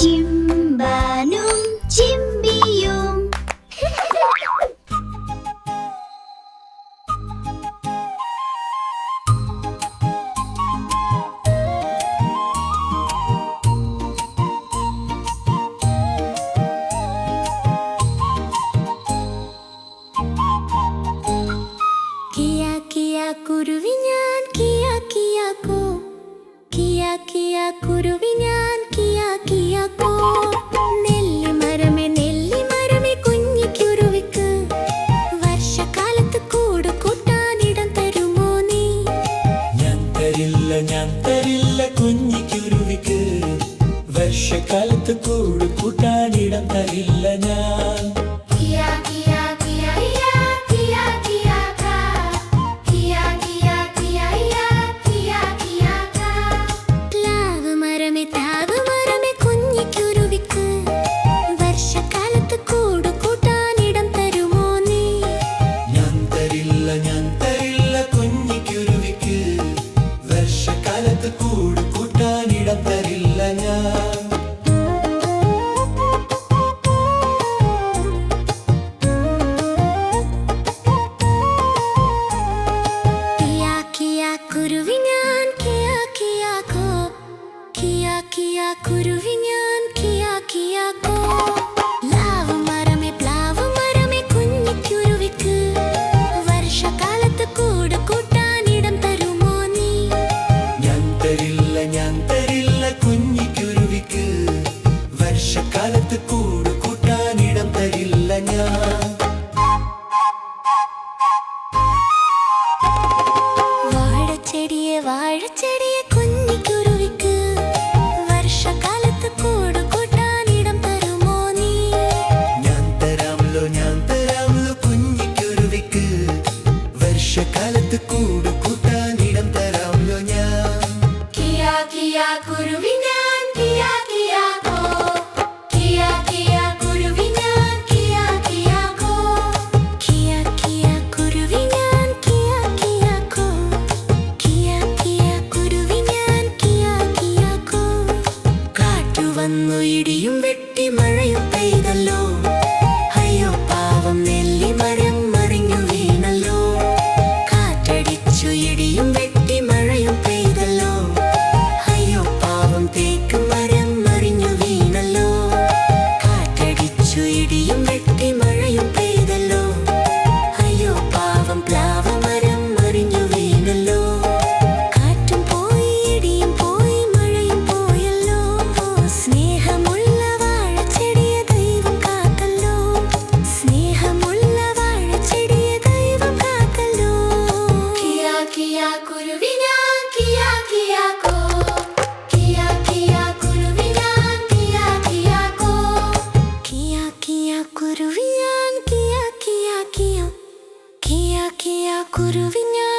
ചിമ്പാനും ചിമ്മിയും. കിയാ കിയാ കുരുവി ഞാൻ കിയാ കിയാ കോ. കിയാ കിയാ കുരുവി ഞാൻ കിയാ കിയാ കോ. നെല്ലിമരമേ കുഞ്ഞിക്കുരുവിക്ക് വർഷകാലത്ത് കൂട് കൂട്ടാനിടം തരുമോ നീ? ഞാൻ തരില്ല കുഞ്ഞിക്കുരുവിക്ക് വർഷകാലത്ത് കൂട് കൂട്ടാനിടം തരില്ല ഞാൻ. ഞാൻ തരില്ല കുഞ്ഞിക്കുരുവിക്ക് വർഷകാലത്ത് കൂട് കൂട്ടാനിടം തരില്ല ഞാൻ. കിയാ കിയാ കുരുവി ഞാൻ കിയാ കിയാ കോ. കിയാ കിയാ കുരുവി ഞാൻ കിയാ കിയാ കോ. പ്ലാവ് മരമേ കുഞ്ഞിക്കുരുവിക്ക് വർഷകാലത്ത് കൂട് കൂട്ടാനിടം തരുമോ നീ? ഞാൻ തരില്ല കുഞ്ഞിക്കുരുവിക്ക് വർഷകാലത്ത് കൂട് കൂട്ടാനിടം തരില്ല ഞാൻ. വാഴച്ചെടിയെ കുഞ്ഞിക്കുരുവിക്ക് വർഷകാലത്ത് കൂട് കൂട്ടാനിടം തരുമോ നീ? ഞാൻ തരാമല്ലോ കുഞ്ഞിക്കുരുവിക്ക് വർഷകാലത്ത് കൂട് കൂട്ടാനിടം തരാമല്ലോ ഞാൻ. കിയാ കിയാ കുരുവി ഞാൻ കിയാ കിയാ കോ. കിയാ കിയാ കുരുവി ഞാൻ കിയാ കിയാ കോ. കിയാ കിയാ കുരുവി ഞാൻ കിയാ കിയാ കോ. കിയാ കിയാ കുരുവി ഞാൻ കിയാ കിയാ കോ. കാറ്റു വന്നു ഇടിയും വെട്ടി മഴയും പെയ്തല്ലോ. അയ്യോ പാവം നെല്ലിമരം മറിഞ്ഞു വീണല്ലോ. കാറ്റടിച്ചു ഇടിയും വെട്ടി മഴയും പെയ്തല്ലോ. അയ്യോ പാവം തേക്ക് മരം മറിഞ്ഞു വീണല്ലോ. കാറ്റടിച്ചു ഇടിയും വെട്ടി മഴയും പെയ്തല്ലോ. അയ്യോ പാവം പ്ലാവ് മരം മറിഞ്ഞു വീണല്ലോ. കാറ്റും പോയി ഇടിയും പോയി മഴയും പോയല്ലോ. സ്നേഹമുള്ള വാഴച്ചെടിയെ ദൈവം കാത്തല്ലോ. സ്നേഹമുള്ള വാഴച്ചെടിയെ ദൈവം കാത്തല്ലോ. കിയാ കിയാ കുരുവി ഞാൻ കിയാ കിയാ കോ. കിയാ കിയാ കുരുവി ഞാൻ കിയാ കിയാ കോ. കിയാ കിയാ കുരുവി ഞാൻ കിയാ കിയാ കിയാ. കിയാ കിയാ കുരുവി ഞാൻ